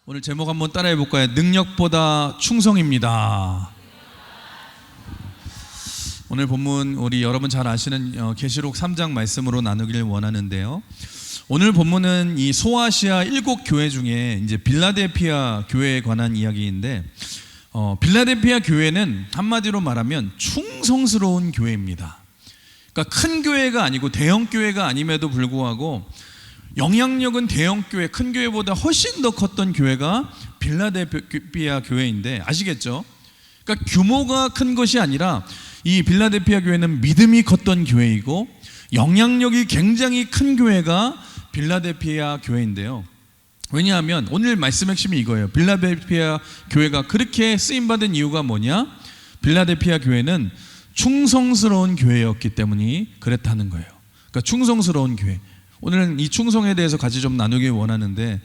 오늘 제목 한번 따라해 볼까요? 능력보다 충성입니다. 오늘 본문 우리 여러분 잘 아시는 계시록 3장 말씀으로 나누길 원하는데요. 오늘 본문은 이 소아시아 7교회 중에 이제 빌라델피아 교회에 관한 이야기인데, 빌라델피아 교회는 한마디로 말하면 충성스러운 교회입니다. 그러니까 큰 교회가 아니고 대형 교회가 아님에도 불구하고 영향력은 대형 교회, 큰 교회보다 훨씬 더 컸던 교회가 빌라델피아 교회인데, 아시겠죠? 그러니까 규모가 큰 것이 아니라 이 빌라델피아 교회는 믿음이 컸던 교회이고 영향력이 굉장히 큰 교회가 빌라델피아 교회인데요. 왜냐하면 오늘 말씀 핵심이 이거예요. 빌라델피아 교회가 그렇게 쓰임받은 이유가 뭐냐? 빌라델피아 교회는 충성스러운 교회였기 때문이 그랬다는 거예요. 그러니까 충성스러운 교회. 오늘은 이 충성에 대해서 같이 좀 나누길 원하는데,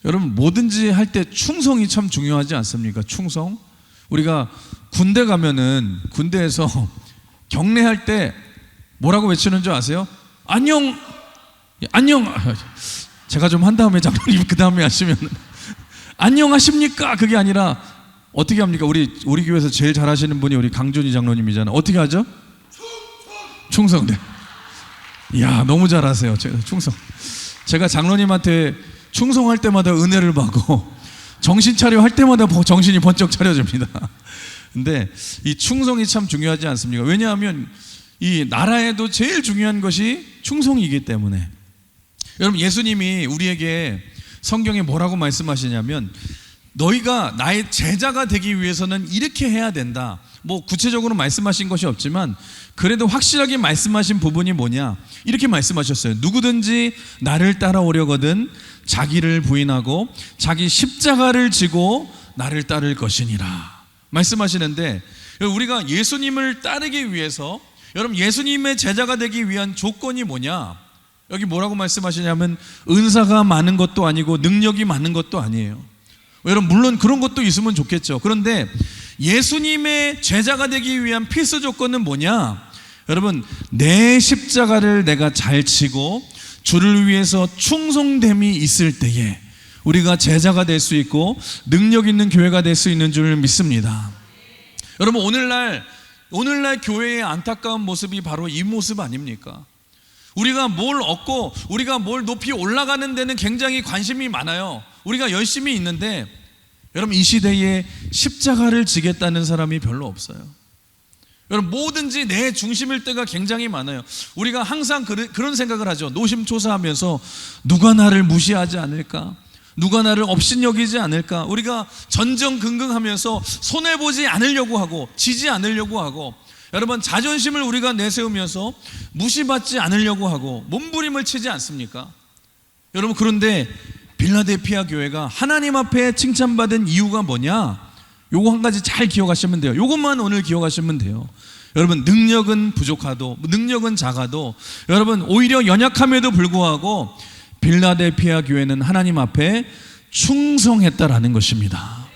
여러분 뭐든지 할 때 충성이 참 중요하지 않습니까? 충성. 우리가 군대 가면은 군대에서 경례할 때 뭐라고 외치는 줄 아세요? 안녕, 안녕. 제가 좀 한 다음에 장로님 그 다음에 하시면 안녕하십니까? 그게 아니라 어떻게 합니까? 우리 교회에서 제일 잘하시는 분이 우리 강준희 장로님이잖아요. 어떻게 하죠? 충성. 네. 이야, 너무 잘하세요. 충성. 제가 장로님한테 충성할 때마다 은혜를 받고 정신 차려 할 때마다 정신이 번쩍 차려집니다. 근데 이 충성이 참 중요하지 않습니까? 왜냐하면 이 나라에도 제일 중요한 것이 충성이기 때문에. 여러분, 예수님이 우리에게 성경에 뭐라고 말씀하시냐면, 너희가 나의 제자가 되기 위해서는 이렇게 해야 된다. 뭐 구체적으로 말씀하신 것이 없지만 그래도 확실하게 말씀하신 부분이 뭐냐, 이렇게 말씀하셨어요. 누구든지 나를 따라오려거든 자기를 부인하고 자기 십자가를 지고 나를 따를 것이니라 말씀하시는데, 우리가 예수님을 따르기 위해서, 여러분 예수님의 제자가 되기 위한 조건이 뭐냐, 여기 뭐라고 말씀하시냐면 은사가 많은 것도 아니고 능력이 많은 것도 아니에요. 여러분 물론 그런 것도 있으면 좋겠죠. 그런데 예수님의 제자가 되기 위한 필수 조건은 뭐냐? 여러분, 내 십자가를 내가 잘 지고 주를 위해서 충성됨이 있을 때에 우리가 제자가 될 수 있고 능력 있는 교회가 될 수 있는 줄 믿습니다. 여러분, 오늘날 교회의 안타까운 모습이 바로 이 모습 아닙니까? 우리가 뭘 얻고 우리가 뭘 높이 올라가는 데는 굉장히 관심이 많아요. 우리가 열심히 있는데, 여러분 이 시대에 십자가를 지겠다는 사람이 별로 없어요. 여러분 뭐든지 내 중심일 때가 굉장히 많아요. 우리가 항상 그런 생각을 하죠. 노심초사하면서 누가 나를 무시하지 않을까, 누가 나를 업신여기지 않을까. 우리가 전전긍긍하면서 손해보지 않으려고 하고 지지 않으려고 하고, 여러분 자존심을 우리가 내세우면서 무시받지 않으려고 하고 몸부림을 치지 않습니까? 여러분, 그런데 빌라델피아 교회가 하나님 앞에 칭찬받은 이유가 뭐냐? 요거 한 가지 잘 기억하시면 돼요. 요것만 오늘 기억하시면 돼요. 여러분, 능력은 부족하도, 능력은 작아도, 여러분 오히려 연약함에도 불구하고 빌라델피아 교회는 하나님 앞에 충성했다라는 것입니다.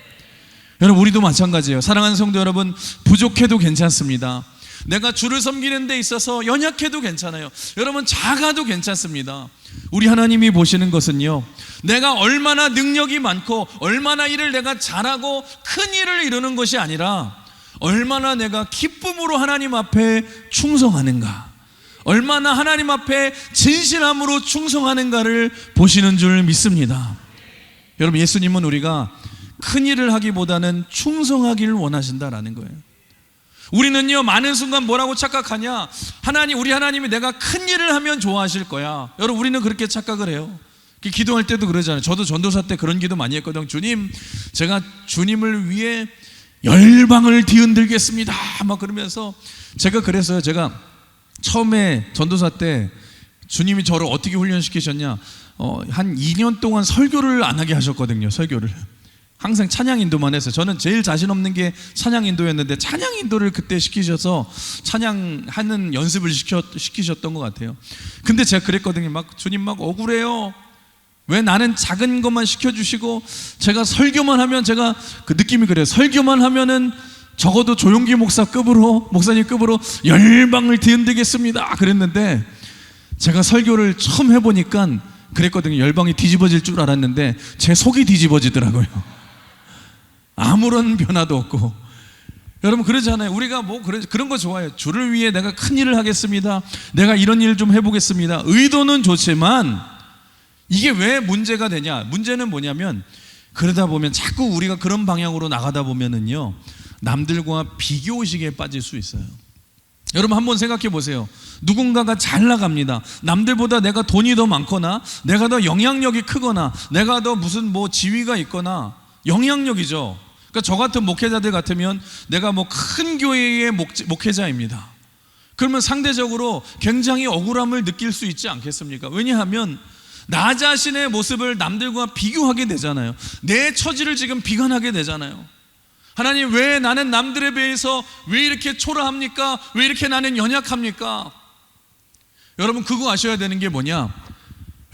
여러분 우리도 마찬가지예요. 사랑하는 성도 여러분, 부족해도 괜찮습니다. 내가 주를 섬기는 데 있어서 연약해도 괜찮아요. 여러분 작아도 괜찮습니다. 우리 하나님이 보시는 것은요, 내가 얼마나 능력이 많고 얼마나 일을 내가 잘하고 큰 일을 이루는 것이 아니라 얼마나 내가 기쁨으로 하나님 앞에 충성하는가, 얼마나 하나님 앞에 진실함으로 충성하는가를 보시는 줄 믿습니다. 여러분, 예수님은 우리가 큰 일을 하기보다는 충성하기를 원하신다라는 거예요. 우리는요, 많은 순간 뭐라고 착각하냐? 우리 하나님이 내가 큰 일을 하면 좋아하실 거야. 여러분 우리는 그렇게 착각을 해요. 기도할 때도 그러잖아요. 저도 전도사 때 그런 기도 많이 했거든요. 주님, 제가 주님을 위해 열방을 뒤흔들겠습니다 막 그러면서, 제가 그랬어요. 제가 처음에 전도사 때 주님이 저를 어떻게 훈련시키셨냐, 한 2년 동안 설교를 안 하게 하셨거든요. 설교를 항상 찬양 인도만 했어요. 저는 제일 자신 없는 게 찬양 인도였는데 찬양 인도를 그때 시키셔서 찬양하는 연습을 시키셨던 것 같아요. 근데 제가 그랬거든요. 막 주님 막 억울해요. 왜 나는 작은 것만 시켜주시고 제가 설교만 하면, 제가 그 느낌이 그래요. 설교만 하면은 적어도 조용기 목사님급으로 열방을 뒤흔들겠습니다 그랬는데, 제가 설교를 처음 해보니까 그랬거든요. 열방이 뒤집어질 줄 알았는데 제 속이 뒤집어지더라고요. 아무런 변화도 없고. 여러분 그러잖아요. 우리가 뭐 그런 거 좋아해요. 주를 위해 내가 큰 일을 하겠습니다. 내가 이런 일 좀 해보겠습니다. 의도는 좋지만 이게 왜 문제가 되냐? 문제는 뭐냐면 그러다 보면 자꾸 우리가 그런 방향으로 나가다 보면은요, 남들과 비교의식에 빠질 수 있어요. 여러분 한번 생각해 보세요. 누군가가 잘 나갑니다. 남들보다 내가 돈이 더 많거나 내가 더 영향력이 크거나 내가 더 무슨 뭐 지위가 있거나, 영향력이죠. 그러니까 저 같은 목회자들 같으면 내가 뭐 큰 교회의 목회자입니다. 그러면 상대적으로 굉장히 억울함을 느낄 수 있지 않겠습니까? 왜냐하면 나 자신의 모습을 남들과 비교하게 되잖아요. 내 처지를 지금 비관하게 되잖아요. 하나님, 왜 나는 남들에 비해서 왜 이렇게 초라합니까? 왜 이렇게 나는 연약합니까? 여러분 그거 아셔야 되는 게 뭐냐?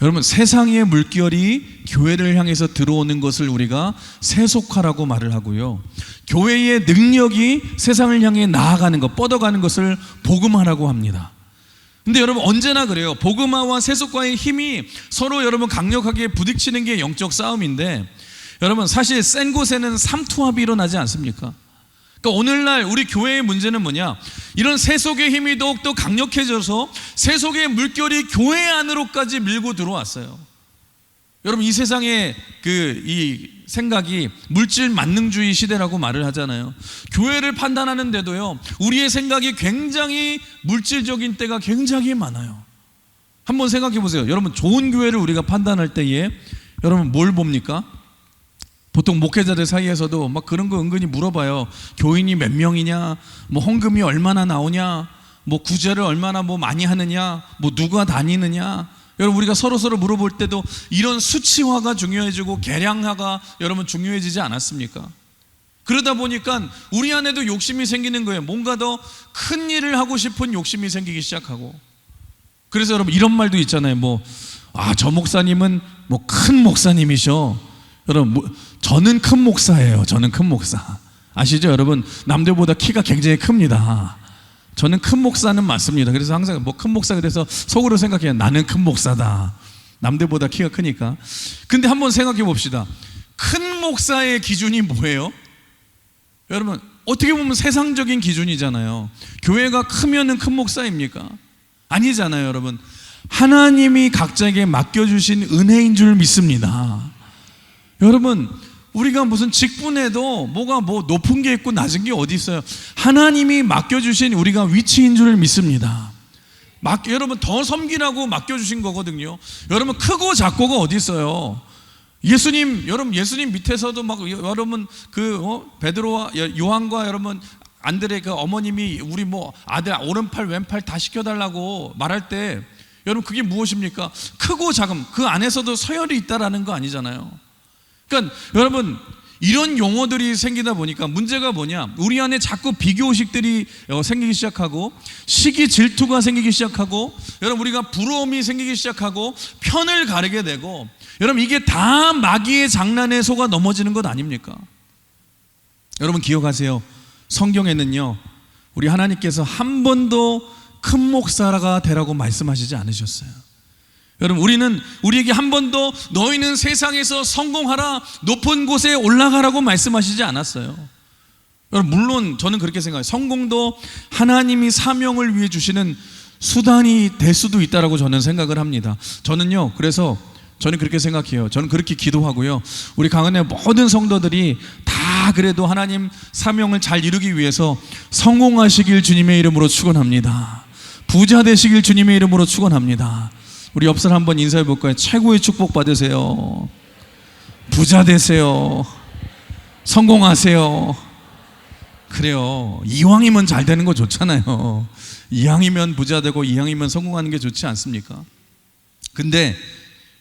여러분 세상의 물결이 교회를 향해서 들어오는 것을 우리가 세속화라고 말을 하고요, 교회의 능력이 세상을 향해 나아가는 것, 뻗어가는 것을 복음화라고 합니다. 근데 여러분 언제나 그래요. 복음화와 세속화의 힘이 서로 여러분 강력하게 부딪히는 게 영적 싸움인데, 여러분 사실 센 곳에는 삼투압이 일어나지 않습니까? 그러니까 오늘날 우리 교회의 문제는 뭐냐? 이런 세속의 힘이 더욱더 강력해져서 세속의 물결이 교회 안으로까지 밀고 들어왔어요. 여러분 이 세상의 이 생각이 물질 만능주의 시대라고 말을 하잖아요. 교회를 판단하는데도요, 우리의 생각이 굉장히 물질적인 때가 굉장히 많아요. 한번 생각해 보세요. 여러분 좋은 교회를 우리가 판단할 때에 여러분 뭘 봅니까? 보통 목회자들 사이에서도 막 그런 거 은근히 물어봐요. 교인이 몇 명이냐, 뭐 헌금이 얼마나 나오냐, 뭐 구제를 얼마나 뭐 많이 하느냐, 뭐 누가 다니느냐. 여러분 우리가 서로 물어볼 때도 이런 수치화가 중요해지고 계량화가 여러분 중요해지지 않았습니까? 그러다 보니까 우리 안에도 욕심이 생기는 거예요. 뭔가 더 큰 일을 하고 싶은 욕심이 생기기 시작하고. 그래서 여러분 이런 말도 있잖아요. 저 목사님은 뭐 큰 목사님이셔. 여러분 저는 큰 목사예요. 저는 큰 목사. 아시죠 여러분? 남들보다 키가 굉장히 큽니다. 저는 큰 목사는 맞습니다. 그래서 항상 뭐 큰 목사, 그래서 속으로 생각해요. 나는 큰 목사다. 남들보다 키가 크니까. 근데 한번 생각해 봅시다. 큰 목사의 기준이 뭐예요? 여러분 어떻게 보면 세상적인 기준이잖아요. 교회가 크면은 큰 목사입니까? 아니잖아요 여러분. 하나님이 각자에게 맡겨주신 은혜인 줄 믿습니다. 여러분 우리가 무슨 직분에도 뭐가 높은 게 있고 낮은 게 어디 있어요? 하나님이 맡겨주신 우리가 위치인 줄 믿습니다. 여러분 더 섬기라고 맡겨주신 거거든요. 여러분 크고 작고가 어디 있어요? 여러분 예수님 밑에서도 여러분 베드로와 요한과 여러분 안드레 어머님이 우리 아들 오른팔 왼팔 다 시켜달라고 말할 때 여러분 그게 무엇입니까? 크고 작음, 그 안에서도 서열이 있다라는 거 아니잖아요. 그러니까 여러분 이런 용어들이 생기다 보니까 문제가 뭐냐? 우리 안에 자꾸 비교의식들이 생기기 시작하고, 시기 질투가 생기기 시작하고, 여러분 우리가 부러움이 생기기 시작하고, 편을 가르게 되고, 여러분 이게 다 마귀의 장난에 속아 넘어지는 것 아닙니까? 여러분 기억하세요. 성경에는요 우리 하나님께서 한 번도 큰 목사가 되라고 말씀하시지 않으셨어요. 여러분 우리에게 한 번도 너희는 세상에서 성공하라, 높은 곳에 올라가라고 말씀하시지 않았어요. 여러분 물론 저는 그렇게 생각해요. 성공도 하나님이 사명을 위해 주시는 수단이 될 수도 있다라고 저는 생각을 합니다. 그래서 저는 그렇게 생각해요. 저는 그렇게 기도하고요. 우리 강은의 모든 성도들이 다 그래도 하나님 사명을 잘 이루기 위해서 성공하시길 주님의 이름으로 축원합니다. 부자 되시길 주님의 이름으로 축원합니다. 우리 옆 사람 한번 인사해 볼까요? 최고의 축복 받으세요. 부자 되세요. 성공하세요. 그래요. 이왕이면 잘 되는 거 좋잖아요. 이왕이면 부자 되고 이왕이면 성공하는 게 좋지 않습니까? 근데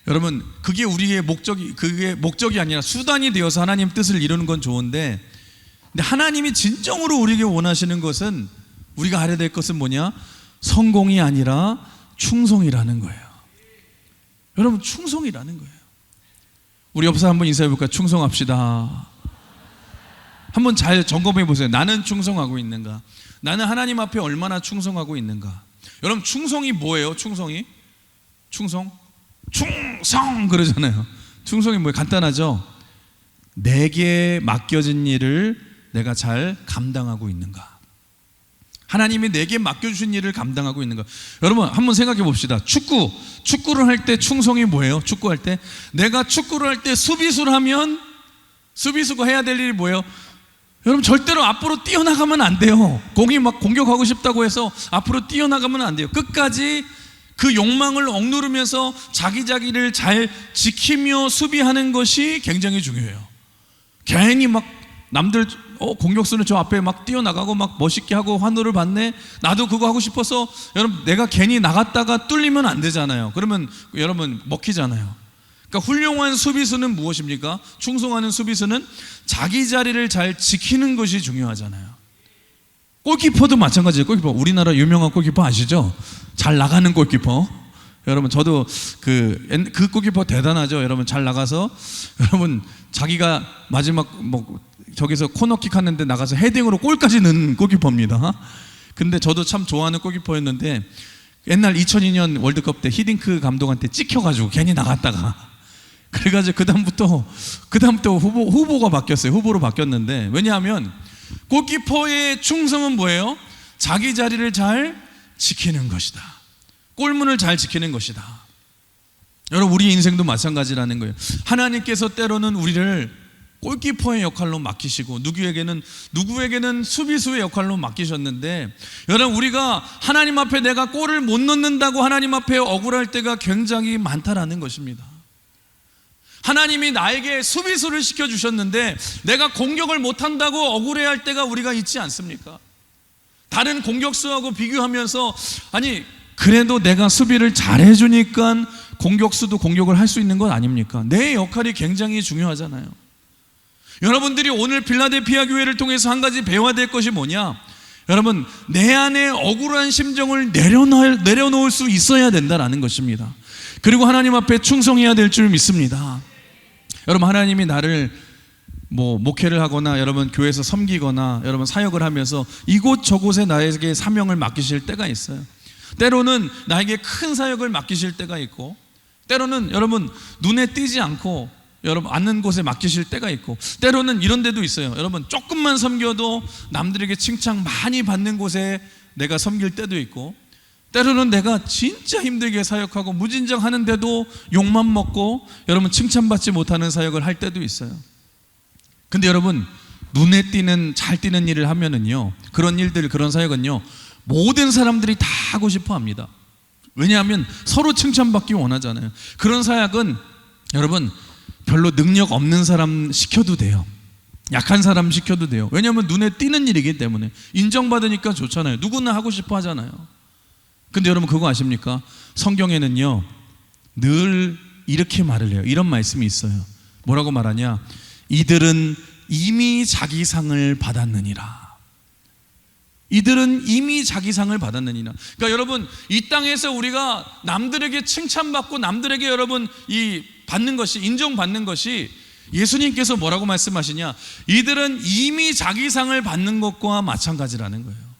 여러분 그게 목적이 아니라 수단이 되어서 하나님 뜻을 이루는 건 좋은데, 근데 하나님이 진정으로 우리에게 원하시는 것은, 우리가 알아야 될 것은 뭐냐? 성공이 아니라 충성이라는 거예요. 여러분 충성이라는 거예요. 우리 옆 사람 한번 인사해 볼까요? 충성합시다. 한번 잘 점검해 보세요. 나는 충성하고 있는가? 나는 하나님 앞에 얼마나 충성하고 있는가? 여러분 충성이 뭐예요? 충성? 충성 그러잖아요. 충성이 뭐예요? 간단하죠. 내게 맡겨진 일을 내가 잘 감당하고 있는가? 하나님이 내게 맡겨주신 일을 감당하고 있는가? 여러분 한번 생각해 봅시다. 축구를 할 때 충성이 뭐예요? 축구할 때 내가 축구를 할 때 수비수를 하면 수비수가 해야 될 일이 뭐예요? 여러분 절대로 앞으로 뛰어나가면 안 돼요. 공이 막 공격하고 싶다고 해서 앞으로 뛰어나가면 안 돼요. 끝까지 그 욕망을 억누르면서 자기를 잘 지키며 수비하는 것이 굉장히 중요해요. 괜히 막 남들 공격수는 저 앞에 막 뛰어나가고 막 멋있게 하고 환호를 받네. 나도 그거 하고 싶어서 여러분 내가 괜히 나갔다가 뚫리면 안 되잖아요. 그러면 여러분 먹히잖아요. 그러니까 훌륭한 수비수는 무엇입니까? 충성하는 수비수는 자기 자리를 잘 지키는 것이 중요하잖아요. 골키퍼도 마찬가지예요. 골키퍼 우리나라 유명한 골키퍼 아시죠? 잘 나가는 골키퍼. 여러분 저도 그 골키퍼 대단하죠. 여러분 잘 나가서 여러분 자기가 마지막 저기서 코너킥 하는데 나가서 헤딩으로 골까지 넣은 골키퍼입니다. 근데 저도 참 좋아하는 골키퍼였는데 옛날 2002년 월드컵 때 히딩크 감독한테 찍혀가지고 괜히 나갔다가 그래가지고 그다음부터 후보가 바뀌었어요. 후보로 바뀌었는데 왜냐하면 골키퍼의 충성은 뭐예요? 자기 자리를 잘 지키는 것이다. 골문을 잘 지키는 것이다. 여러분 우리 인생도 마찬가지라는 거예요. 하나님께서 때로는 우리를 골키퍼의 역할로 맡기시고 누구에게는 수비수의 역할로 맡기셨는데 여러분 우리가 하나님 앞에 내가 골을 못 넣는다고 하나님 앞에 억울할 때가 굉장히 많다라는 것입니다. 하나님이 나에게 수비수를 시켜주셨는데 내가 공격을 못한다고 억울해할 때가 우리가 있지 않습니까? 다른 공격수하고 비교하면서 아니 그래도 내가 수비를 잘해주니까 공격수도 공격을 할 수 있는 건 아닙니까? 내 역할이 굉장히 중요하잖아요. 여러분들이 오늘 빌라델피아 교회를 통해서 한 가지 배워야 될 것이 뭐냐? 여러분 내 안에 억울한 심정을 내려놓을 수 있어야 된다는 것입니다. 그리고 하나님 앞에 충성해야 될 줄 믿습니다. 여러분 하나님이 나를 목회를 하거나 여러분 교회에서 섬기거나 여러분 사역을 하면서 이곳저곳에 나에게 사명을 맡기실 때가 있어요. 때로는 나에게 큰 사역을 맡기실 때가 있고 때로는 여러분 눈에 띄지 않고 여러분 앉는 곳에 맡기실 때가 있고 때로는 이런 데도 있어요. 여러분 조금만 섬겨도 남들에게 칭찬 많이 받는 곳에 내가 섬길 때도 있고 때로는 내가 진짜 힘들게 사역하고 무진장 하는데도 욕만 먹고 여러분 칭찬받지 못하는 사역을 할 때도 있어요. 근데 여러분 눈에 띄는 잘 띄는 일을 하면은요 그런 일들 그런 사역은요 모든 사람들이 다 하고 싶어 합니다. 왜냐하면 서로 칭찬받기 원하잖아요. 그런 사역은 여러분 별로 능력 없는 사람 시켜도 돼요. 약한 사람 시켜도 돼요. 왜냐하면 눈에 띄는 일이기 때문에 인정받으니까 좋잖아요. 누구나 하고 싶어 하잖아요. 근데 여러분 그거 아십니까? 성경에는요 늘 이렇게 말을 해요. 이런 말씀이 있어요. 뭐라고 말하냐? 이들은 이미 자기 상을 받았느니라. 이들은 이미 자기 상을 받았느니라. 그러니까 여러분 이 땅에서 우리가 남들에게 칭찬받고 남들에게 여러분 이 받는 것이 인정받는 것이 예수님께서 뭐라고 말씀하시냐? 이들은 이미 자기 상을 받는 것과 마찬가지라는 거예요.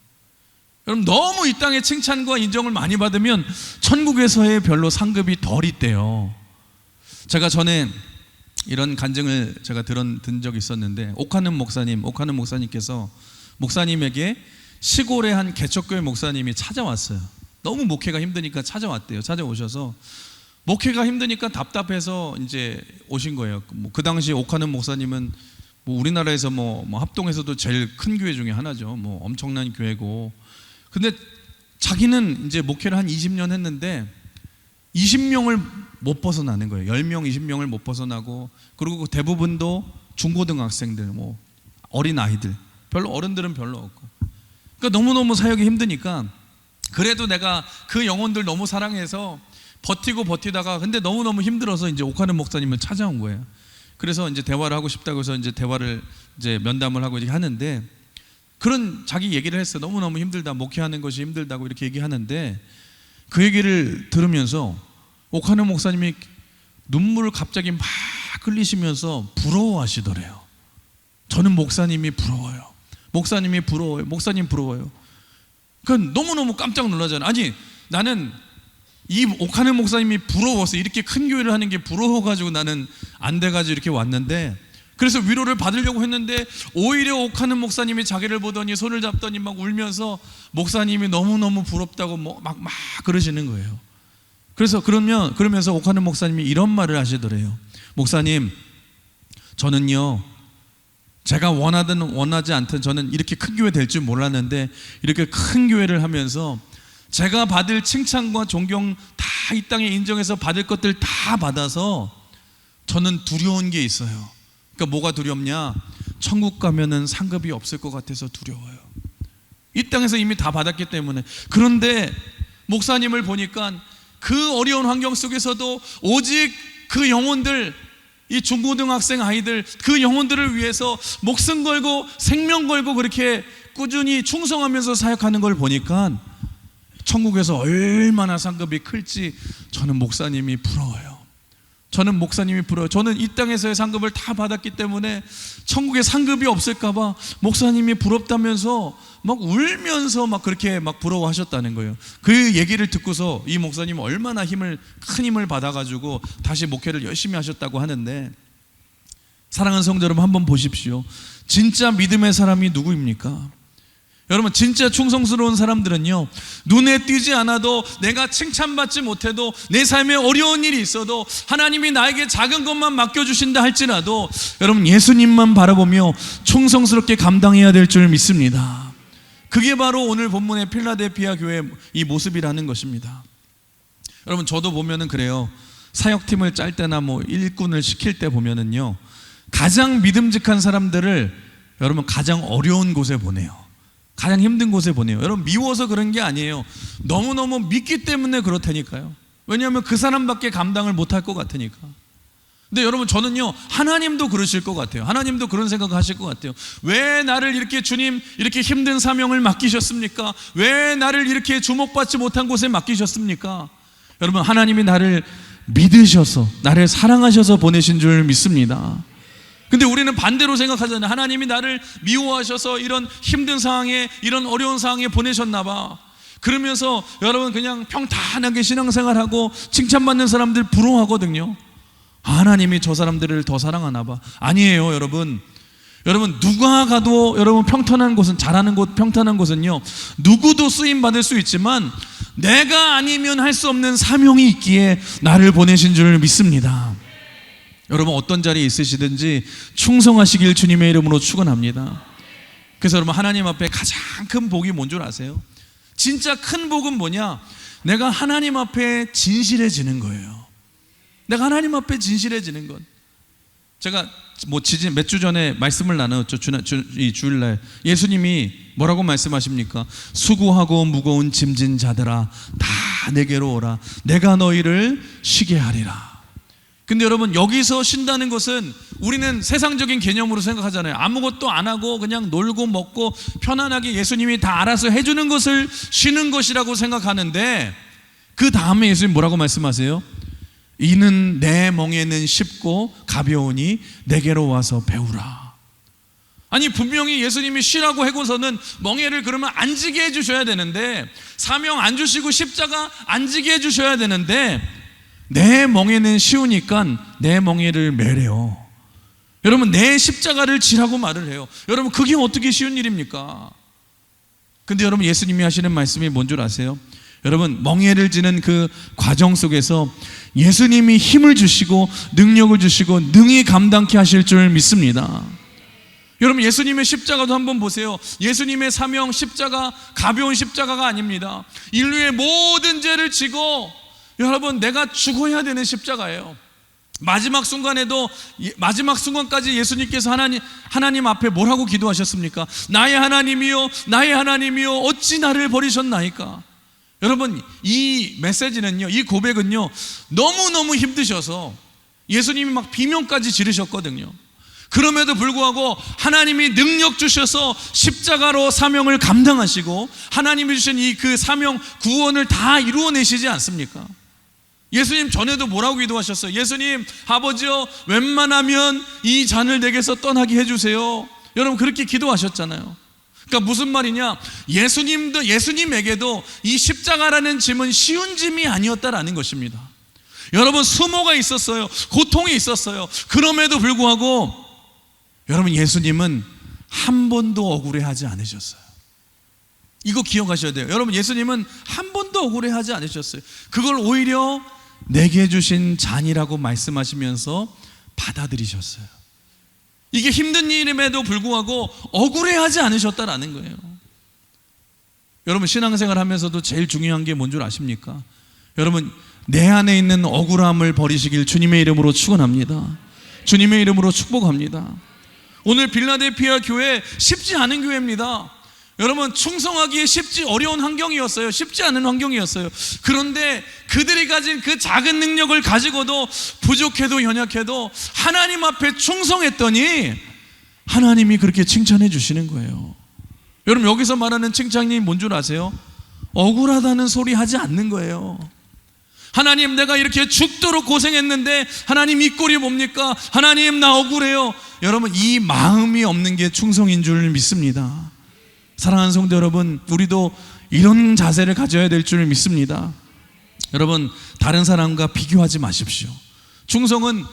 여러분 너무 이 땅에 칭찬과 인정을 많이 받으면 천국에서의 별로 상급이 덜 있대요. 제가 전에 이런 간증을 제가 든 적이 있었는데 옥하는 목사님께서 목사님에게 시골의 한 개척교회 목사님이 찾아왔어요. 너무 목회가 힘드니까 찾아왔대요. 찾아오셔서 목회가 힘드니까 답답해서 이제 오신 거예요. 그 당시 옥하는 목사님은 우리나라에서 합동에서도 제일 큰 교회 중에 하나죠. 엄청난 교회고. 근데 자기는 이제 목회를 한 20년 했는데 20명을 못 벗어나는 거예요. 10명, 20명을 못 벗어나고 그리고 대부분도 중고등학생들, 어린 아이들, 별로 어른들은 별로 없고. 그러니까 너무너무 사역이 힘드니까 그래도 내가 그 영혼들 너무 사랑해서 버티다가 근데 너무너무 힘들어서 이제 옥하는 목사님을 찾아온 거예요. 그래서 이제 대화를 하고 싶다고 해서 이제 면담을 하고 이렇게 하는데 그런 자기 얘기를 했어요. 너무너무 힘들다. 목회하는 것이 힘들다고 이렇게 얘기하는데 그 얘기를 들으면서 옥하는 목사님이 눈물을 갑자기 막 흘리시면서 부러워하시더래요. 저는 목사님이 부러워요. 목사님이 부러워요. 목사님 부러워요. 그러니까 너무너무 깜짝 놀라잖아요. 아니 나는 이 오카는 목사님이 부러워서, 이렇게 큰 교회를 하는 게 부러워가지고 나는 안 돼가지고 이렇게 왔는데, 그래서 위로를 받으려고 했는데 오히려 오카는 목사님이 자기를 보더니 손을 잡더니 막 울면서 목사님이 너무너무 부럽다고 막 그러시는 거예요. 그래서 그러면서 오카는 목사님이 이런 말을 하시더래요. 목사님, 저는요, 제가 원하든 원하지 않든 저는 이렇게 큰 교회 될 줄 몰랐는데 이렇게 큰 교회를 하면서 제가 받을 칭찬과 존경 다 이 땅에 인정해서 받을 것들 다 받아서 저는 두려운 게 있어요. 그러니까 뭐가 두렵냐? 천국 가면은 상급이 없을 것 같아서 두려워요. 이 땅에서 이미 다 받았기 때문에. 그런데 목사님을 보니까 그 어려운 환경 속에서도 오직 그 영혼들, 이 중고등학생 아이들, 그 영혼들을 위해서 목숨 걸고 생명 걸고 그렇게 꾸준히 충성하면서 사역하는 걸 보니까 천국에서 얼마나 상급이 클지 저는 목사님이 부러워요. 저는 목사님이 부러워요. 저는 이 땅에서의 상급을 다 받았기 때문에 천국에 상급이 없을까봐 목사님이 부럽다면서 막 울면서 막 그렇게 막 부러워하셨다는 거예요. 그 얘기를 듣고서 이 목사님은 얼마나 큰 힘을 받아가지고 다시 목회를 열심히 하셨다고 하는데, 사랑하는 성도 여러분, 한번 보십시오. 진짜 믿음의 사람이 누구입니까? 여러분, 진짜 충성스러운 사람들은요, 눈에 띄지 않아도, 내가 칭찬받지 못해도, 내 삶에 어려운 일이 있어도 하나님이 나에게 작은 것만 맡겨주신다 할지라도 여러분, 예수님만 바라보며 충성스럽게 감당해야 될 줄 믿습니다. 그게 바로 오늘 본문의 필라델피아 교회의 이 모습이라는 것입니다. 여러분, 저도 보면은 그래요. 사역팀을 짤 때나 일꾼을 시킬 때 보면은요, 가장 믿음직한 사람들을 여러분 가장 어려운 곳에 보내요. 가장 힘든 곳에 보내요. 여러분, 미워서 그런 게 아니에요. 너무너무 믿기 때문에 그렇다니까요. 왜냐하면 그 사람밖에 감당을 못할 것 같으니까. 근데 여러분, 저는요, 하나님도 그러실 것 같아요. 하나님도 그런 생각을 하실 것 같아요. 왜 나를 이렇게, 주님, 이렇게 힘든 사명을 맡기셨습니까? 왜 나를 이렇게 주목받지 못한 곳에 맡기셨습니까? 여러분, 하나님이 나를 믿으셔서, 나를 사랑하셔서 보내신 줄 믿습니다. 근데 우리는 반대로 생각하잖아요. 하나님이 나를 미워하셔서 이런 힘든 상황에, 이런 어려운 상황에 보내셨나 봐. 그러면서 여러분 그냥 평탄하게 신앙생활하고 칭찬받는 사람들 부러워하거든요. 하나님이 저 사람들을 더 사랑하나 봐. 아니에요, 여러분. 여러분, 누가 가도 여러분 평탄한 곳은, 잘하는 곳, 평탄한 곳은요, 누구도 쓰임 받을 수 있지만 내가 아니면 할 수 없는 사명이 있기에 나를 보내신 줄 믿습니다. 여러분, 어떤 자리에 있으시든지 충성하시길 주님의 이름으로 축원합니다. 그래서 여러분, 하나님 앞에 가장 큰 복이 뭔 줄 아세요? 진짜 큰 복은 뭐냐? 내가 하나님 앞에 진실해지는 거예요. 내가 하나님 앞에 진실해지는 것. 제가 몇 주 전에 말씀을 나눴죠. 이 주일날 예수님이 뭐라고 말씀하십니까? 수고하고 무거운 짐진 자들아, 다 내게로 오라. 내가 너희를 쉬게 하리라. 근데 여러분, 여기서 쉰다는 것은 우리는 세상적인 개념으로 생각하잖아요. 아무것도 안 하고 그냥 놀고 먹고 편안하게 예수님이 다 알아서 해주는 것을 쉬는 것이라고 생각하는데, 그 다음에 예수님 뭐라고 말씀하세요? 이는 내 멍에는 쉽고 가벼우니 내게로 와서 배우라. 아니, 분명히 예수님이 쉬라고 하고서는 멍에를 그러면 안 지게 해주셔야 되는데, 사명 안 주시고 십자가 안 지게 해주셔야 되는데, 내 멍에는 쉬우니까 내 멍에를 매래요. 여러분, 내 십자가를 지라고 말을 해요. 여러분, 그게 어떻게 쉬운 일입니까? 근데 여러분, 예수님이 하시는 말씀이 뭔 줄 아세요? 여러분, 멍에를 지는 그 과정 속에서 예수님이 힘을 주시고 능력을 주시고 능히 감당케 하실 줄 믿습니다. 여러분, 예수님의 십자가도 한번 보세요. 예수님의 사명 십자가 가벼운 십자가가 아닙니다. 인류의 모든 죄를 지고 여러분, 내가 죽어야 되는 십자가예요. 마지막 순간에도, 마지막 순간까지 예수님께서 하나님 앞에 뭐라고 기도하셨습니까? 나의 하나님이요, 나의 하나님이요, 어찌 나를 버리셨나이까? 여러분, 이 메시지는요, 이 고백은요, 너무너무 힘드셔서 예수님이 막 비명까지 지르셨거든요. 그럼에도 불구하고 하나님이 능력 주셔서 십자가로 사명을 감당하시고 하나님이 주신 이 그 사명 구원을 다 이루어내시지 않습니까? 예수님 전에도 뭐라고 기도하셨어요? 예수님, 아버지요, 웬만하면 이 잔을 내게서 떠나게 해주세요. 여러분, 그렇게 기도하셨잖아요. 그러니까 무슨 말이냐? 예수님에게도 이 십자가라는 짐은 쉬운 짐이 아니었다라는 것입니다. 여러분, 수모가 있었어요. 고통이 있었어요. 그럼에도 불구하고 여러분, 예수님은 한 번도 억울해하지 않으셨어요. 이거 기억하셔야 돼요. 여러분, 예수님은 한 번도 억울해하지 않으셨어요. 그걸 오히려 내게 주신 잔이라고 말씀하시면서 받아들이셨어요. 이게 힘든 일임에도 불구하고 억울해하지 않으셨다라는 거예요. 여러분, 신앙생활 하면서도 제일 중요한 게 뭔 줄 아십니까? 여러분, 내 안에 있는 억울함을 버리시길 주님의 이름으로 축원합니다. 주님의 이름으로 축복합니다. 오늘 빌라델피아 교회 쉽지 않은 교회입니다. 여러분, 충성하기에 어려운 환경이었어요. 쉽지 않은 환경이었어요. 그런데 그들이 가진 그 작은 능력을 가지고도 부족해도 연약해도 하나님 앞에 충성했더니 하나님이 그렇게 칭찬해 주시는 거예요. 여러분, 여기서 말하는 칭찬이 뭔 줄 아세요? 억울하다는 소리 하지 않는 거예요. 하나님, 내가 이렇게 죽도록 고생했는데 하나님 이 꼴이 뭡니까? 하나님, 나 억울해요. 여러분, 이 마음이 없는 게 충성인 줄 믿습니다. 사랑하는 성도 여러분, 우리도 이런 자세를 가져야 될 줄 믿습니다. 여러분, 다른 사람과 비교하지 마십시오. 충성은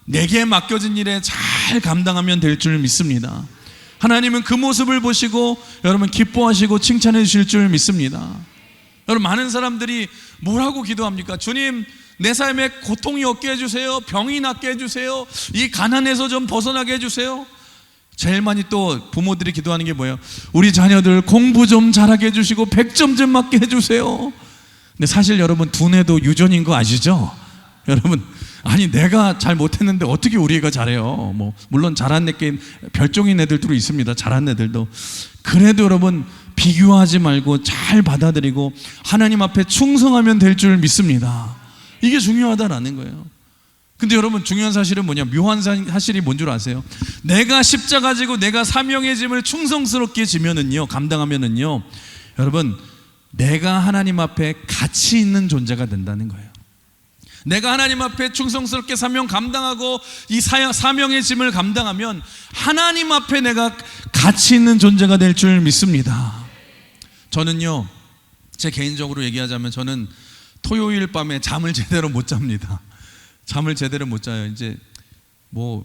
내게 맡겨진 일에 잘 감당하면 될 줄 믿습니다. 하나님은 그 모습을 보시고 여러분 기뻐하시고 칭찬해 주실 줄 믿습니다. 여러분, 많은 사람들이 뭐라고 기도합니까? 주님, 내 삶에 고통이 없게 해주세요. 병이 낫게 해주세요. 이 가난에서 좀 벗어나게 해주세요. 제일 많이 또 부모들이 기도하는 게 뭐예요? 우리 자녀들 공부 좀 잘하게 해주시고 100점 좀 맞게 해주세요. 근데 사실 여러분, 두뇌도 유전인 거 아시죠? 여러분, 아니 내가 잘 못했는데 어떻게 우리 애가 잘해요? 뭐 물론 잘한 애께 별종인 애들도 있습니다. 잘한 애들도. 그래도 여러분, 비교하지 말고 잘 받아들이고 하나님 앞에 충성하면 될 줄 믿습니다. 이게 중요하다라는 거예요. 근데 여러분, 중요한 사실은 뭐냐? 묘한 사실이 뭔 줄 아세요? 내가 십자가 지고 내가 사명의 짐을 충성스럽게 지면은요, 감당하면은요, 여러분, 내가 하나님 앞에 가치 있는 존재가 된다는 거예요. 내가 하나님 앞에 충성스럽게 사명 감당하고 이 사명의 짐을 감당하면 하나님 앞에 내가 가치 있는 존재가 될 줄 믿습니다. 저는요, 제 개인적으로 얘기하자면 저는 토요일 밤에 잠을 제대로 못 잡니다. 잠을 제대로 못 자요. 이제 뭐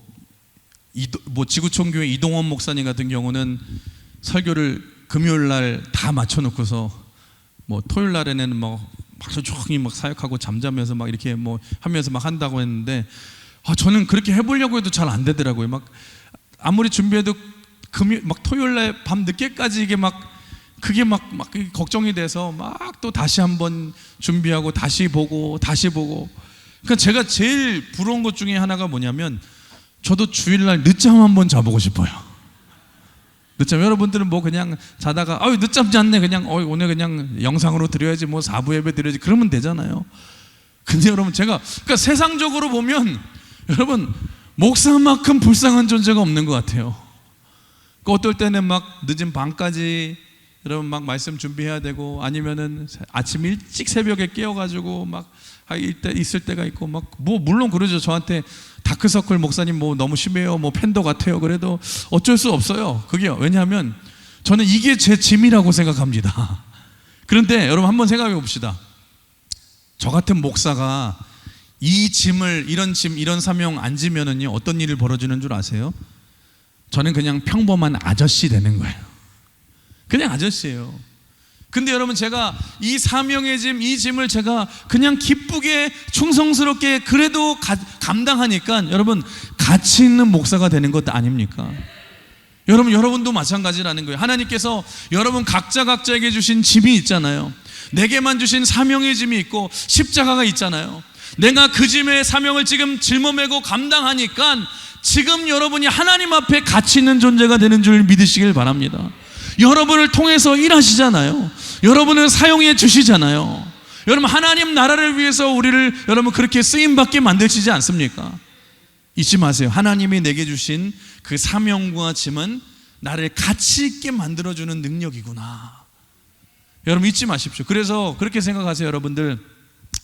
지구촌교회 이동원 목사님 같은 경우는 설교를 금요일 날 다 맞춰놓고서 뭐 토요일 날에는 막 조용히 막 사역하고 잠자면서 막 이렇게 뭐 하면서 막 한다고 했는데, 저는 그렇게 해보려고 해도 잘 안 되더라고요. 막 아무리 준비해도 막 토요일 날 밤 늦게까지 이게 그게 막 걱정이 돼서 막 또 다시 한번 준비하고 다시 보고. 그러니까 제가 제일 부러운 것 중에 하나가 뭐냐면, 저도 주일날 늦잠 한번 자보고 싶어요. 늦잠. 여러분들은 뭐 그냥 자다가 늦잠 잤네, 그냥 오늘 그냥 영상으로 드려야지, 뭐 4부 예배 드려야지, 그러면 되잖아요. 근데 여러분, 그러니까 세상적으로 보면 여러분, 목사만큼 불쌍한 존재가 없는 것 같아요. 그러니까 어떨 때는 막 늦은 밤까지 여러분 막 말씀 준비해야 되고, 아니면은 아침 일찍 새벽에 깨어가지고 막 있을 때가 있고, 뭐 물론 그러죠. 저한테 다크서클 목사님 뭐 너무 심해요, 뭐 팬더 같아요. 그래도 어쩔 수 없어요. 그게 왜냐하면 저는 이게 제 짐이라고 생각합니다. 그런데 여러분, 한번 생각해 봅시다. 저 같은 목사가 이 짐을, 이런 사명 안 지면은요, 어떤 일을 벌어지는 줄 아세요? 저는 그냥 평범한 아저씨 되는 거예요. 그냥 아저씨예요. 근데 여러분, 제가 이 사명의 짐, 이 짐을 제가 그냥 기쁘게 충성스럽게 그래도 감당하니까 여러분, 가치 있는 목사가 되는 것 아닙니까? 여러분도 마찬가지라는 거예요. 하나님께서 여러분 각자에게 주신 짐이 있잖아요. 내게만 주신 사명의 짐이 있고 십자가가 있잖아요. 내가 그 짐의 사명을 지금 짊어매고 감당하니까 지금 여러분이 하나님 앞에 가치 있는 존재가 되는 줄 믿으시길 바랍니다. 여러분을 통해서 일하시잖아요. 여러분을 사용해 주시잖아요. 여러분, 하나님 나라를 위해서 우리를 여러분 그렇게 쓰임받게 만드시지 않습니까? 잊지 마세요. 하나님이 내게 주신 그 사명과 짐은 나를 가치 있게 만들어주는 능력이구나. 여러분, 잊지 마십시오. 그래서 그렇게 생각하세요. 여러분들,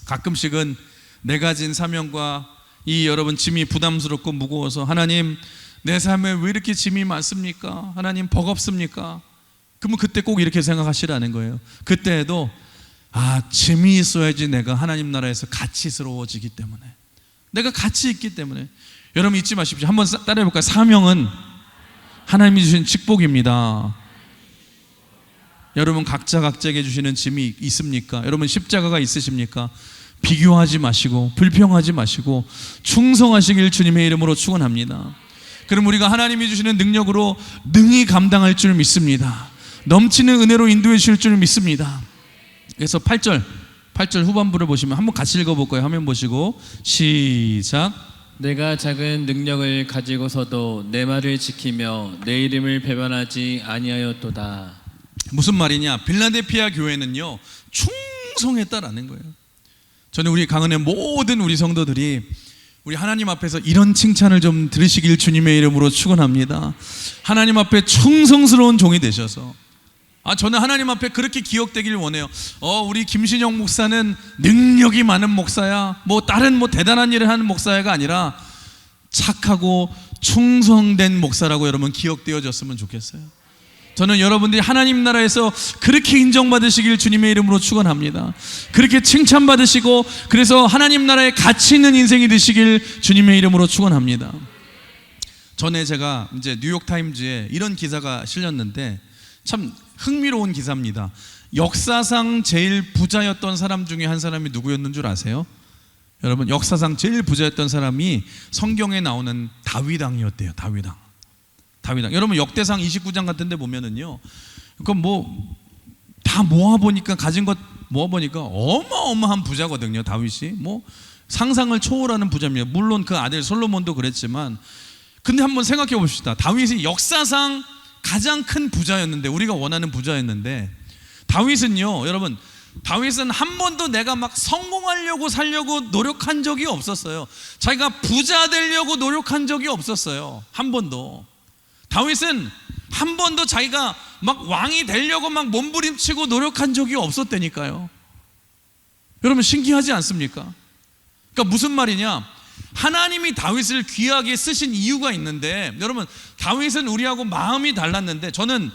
가끔씩은 내가 진 사명과 이 여러분 짐이 부담스럽고 무거워서, 하나님, 내 삶에 왜 이렇게 짐이 많습니까? 하나님, 버겁습니까? 그러면 그때 꼭 이렇게 생각하시라는 거예요. 그때에도 짐이 있어야지 내가 하나님 나라에서 가치스러워지기 때문에, 내가 가치 있기 때문에. 여러분 잊지 마십시오. 한번 따라해 볼까요? 사명은 하나님이 주신 축복입니다. 여러분 각자에게 주시는 짐이 있습니까? 여러분 십자가가 있으십니까? 비교하지 마시고 불평하지 마시고 충성하시길 주님의 이름으로 축원합니다. 그럼 우리가 하나님이 주시는 능력으로 능히 감당할 줄 믿습니다. 넘치는 은혜로 인도해 주실 줄 믿습니다. 그래서 8절 후반부를 보시면 한번 같이 읽어볼 거예요. 화면 보시고 시작. 내가 작은 능력을 가지고서도 내 말을 지키며 내 이름을 배반하지 아니하였도다. 무슨 말이냐? 빌라델피아 교회는요 충성했다라는 거예요. 저는 우리 강은의 모든 우리 성도들이 우리 하나님 앞에서 이런 칭찬을 좀 들으시길 주님의 이름으로 축원합니다. 하나님 앞에 충성스러운 종이 되셔서, 저는 하나님 앞에 그렇게 기억되길 원해요. 우리 김신영 목사는 능력이 많은 목사야, 다른 대단한 일을 하는 목사야가 아니라 착하고 충성된 목사라고 여러분 기억되어졌으면 좋겠어요. 저는 여러분들이 하나님 나라에서 그렇게 인정받으시길 주님의 이름으로 축원합니다. 그렇게 칭찬받으시고 그래서 하나님 나라에 가치 있는 인생이 되시길 주님의 이름으로 축원합니다. 전에 제가 이제 뉴욕타임즈에 이런 기사가 실렸는데 참 흥미로운 기사입니다. 역사상 제일 부자였던 사람 중에 한 사람이 누구였는 줄 아세요? 여러분 역사상 제일 부자였던 사람이 성경에 나오는 다윗왕이었대요. 다윗왕. 여러분 역대상 29장 같은 데 보면은요, 그건 다 모아보니까 가진 것 모아보니까 어마어마한 부자거든요. 다윗이 상상을 초월하는 부자입니다. 물론 그 아들 솔로몬도 그랬지만, 근데 한번 생각해 봅시다. 다윗이 역사상 가장 큰 부자였는데, 우리가 원하는 부자였는데, 다윗은요 여러분, 다윗은 한 번도 내가 성공하려고 살려고 노력한 적이 없었어요. 자기가 부자 되려고 노력한 적이 없었어요. 한 번도. 다윗은 한 번도 자기가 왕이 되려고 몸부림치고 노력한 적이 없었다니까요. 여러분 신기하지 않습니까? 그러니까 무슨 말이냐? 하나님이 다윗을 귀하게 쓰신 이유가 있는데, 여러분 다윗은 우리하고 마음이 달랐는데, 저는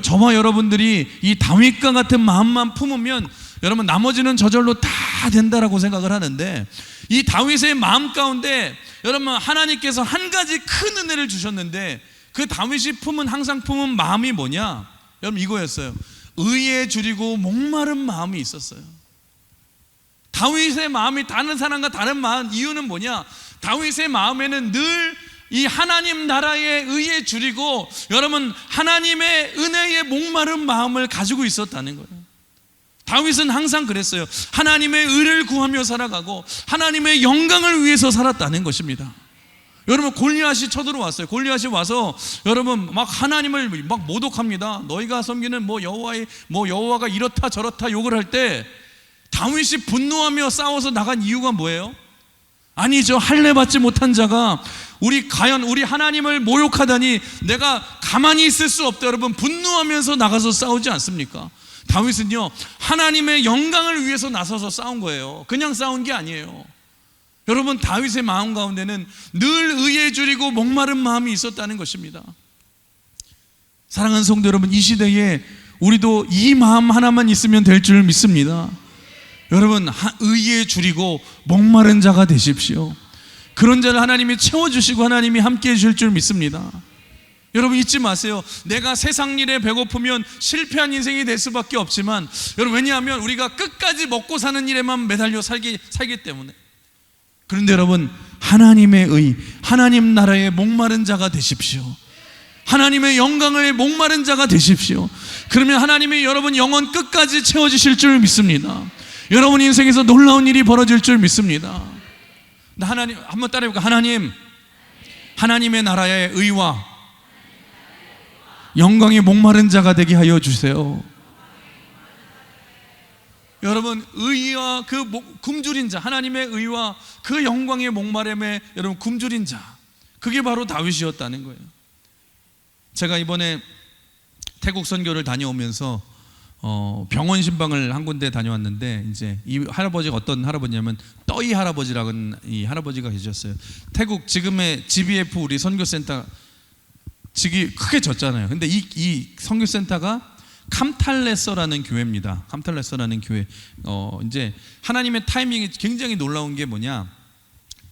저와 여러분들이 이 다윗과 같은 마음만 품으면 여러분 나머지는 저절로 다 된다라고 생각을 하는데, 이 다윗의 마음 가운데 여러분 하나님께서 한 가지 큰 은혜를 주셨는데, 그 다윗이 항상 품은 마음이 뭐냐? 여러분 이거였어요. 의에 줄이고 목마른 마음이 있었어요. 다윗의 마음이 다른 사람과 다른 마음, 이유는 뭐냐? 다윗의 마음에는 늘 이 하나님 나라의 의에 줄이고 여러분 하나님의 은혜에 목마른 마음을 가지고 있었다는 거예요. 다윗은 항상 그랬어요. 하나님의 의를 구하며 살아가고 하나님의 영광을 위해서 살았다는 것입니다. 여러분 골리앗이 쳐들어왔어요. 골리앗이 와서 여러분 하나님을 모독합니다. 너희가 섬기는 여호와가 이렇다 저렇다 욕을 할 때 다윗이 분노하며 싸워서 나간 이유가 뭐예요? 아니죠. 할례 받지 못한 자가 과연 우리 하나님을 모욕하다니 내가 가만히 있을 수 없다. 여러분 분노하면서 나가서 싸우지 않습니까? 다윗은요 하나님의 영광을 위해서 나서서 싸운 거예요. 그냥 싸운 게 아니에요. 여러분 다윗의 마음 가운데는 늘 의에 줄이고 목마른 마음이 있었다는 것입니다. 사랑하는 성도 여러분, 이 시대에 우리도 이 마음 하나만 있으면 될 줄 믿습니다. 여러분 의에 줄이고 목마른 자가 되십시오. 그런 자를 하나님이 채워주시고 하나님이 함께 해주실 줄 믿습니다. 여러분 잊지 마세요. 내가 세상 일에 배고프면 실패한 인생이 될 수밖에 없지만, 여러분 왜냐하면 우리가 끝까지 먹고 사는 일에만 매달려 살기 때문에. 그런데 여러분 하나님의 의, 하나님 나라의 목마른 자가 되십시오. 하나님의 영광을 목마른 자가 되십시오. 그러면 하나님이 여러분 영혼 끝까지 채워주실 줄 믿습니다. 여러분 인생에서 놀라운 일이 벌어질 줄 믿습니다. 하나님 한번 따라해볼까? 하나님의 나라의 의와 영광의 목마른 자가 되게 하여 주세요. 여러분 의와 굶주린 자, 하나님의 의와 그 영광의 목마름에 여러분 굶주린 자, 그게 바로 다윗이었다는 거예요. 제가 이번에 태국 선교를 다녀오면서 병원 신방을 한 군데 다녀왔는데, 이제 이 할아버지가 어떤 할아버지냐면 떠이 할아버지라는 이 할아버지가 계셨어요. 태국 지금의 GBF 우리 선교센터 직이 크게 졌잖아요. 근데 이 선교센터가 캄탈레서라는 교회입니다. 캄탈레서라는 교회. 이제 하나님의 타이밍이 굉장히 놀라운 게 뭐냐?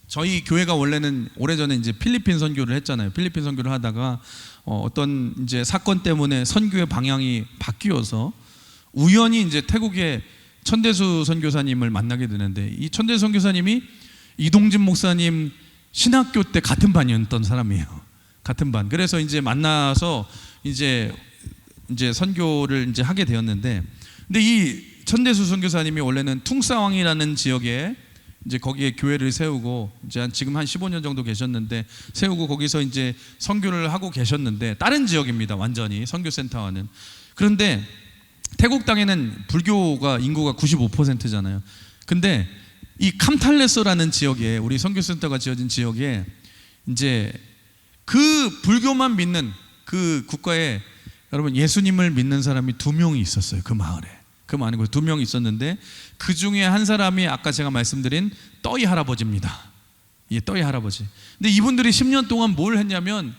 저희 교회가 원래는 오래전에 이제 필리핀 선교를 했잖아요. 필리핀 선교를 하다가 어떤 이제 사건 때문에 선교의 방향이 바뀌어서 우연히 이제 태국의 천대수 선교사님을 만나게 되는데, 이 천대수 선교사님이 이동진 목사님 신학교 때 같은 반이었던 사람이에요. 같은 반. 그래서 이제 만나서 이제 선교를 이제 하게 되었는데, 근데 이 천대수 선교사님이 원래는 퉁사왕이라는 지역에 이제 거기에 교회를 세우고 이제 지금 한 15년 정도 계셨는데, 세우고 거기서 이제 선교를 하고 계셨는데, 다른 지역입니다. 완전히 선교센터와는. 그런데 태국 땅에는 불교가 인구가 95%잖아요. 근데 이 캄탈레서라는 지역에, 우리 선교센터가 지어진 지역에 이제 그 불교만 믿는 그 국가에 여러분 예수님을 믿는 사람이 2명이 있었어요. 그 마을에. 그 마을에 2명이 있었는데, 그 중에 한 사람이 아까 제가 말씀드린 떠이 할아버지입니다. 예, 떠이 할아버지. 근데 이분들이 10년 동안 뭘 했냐면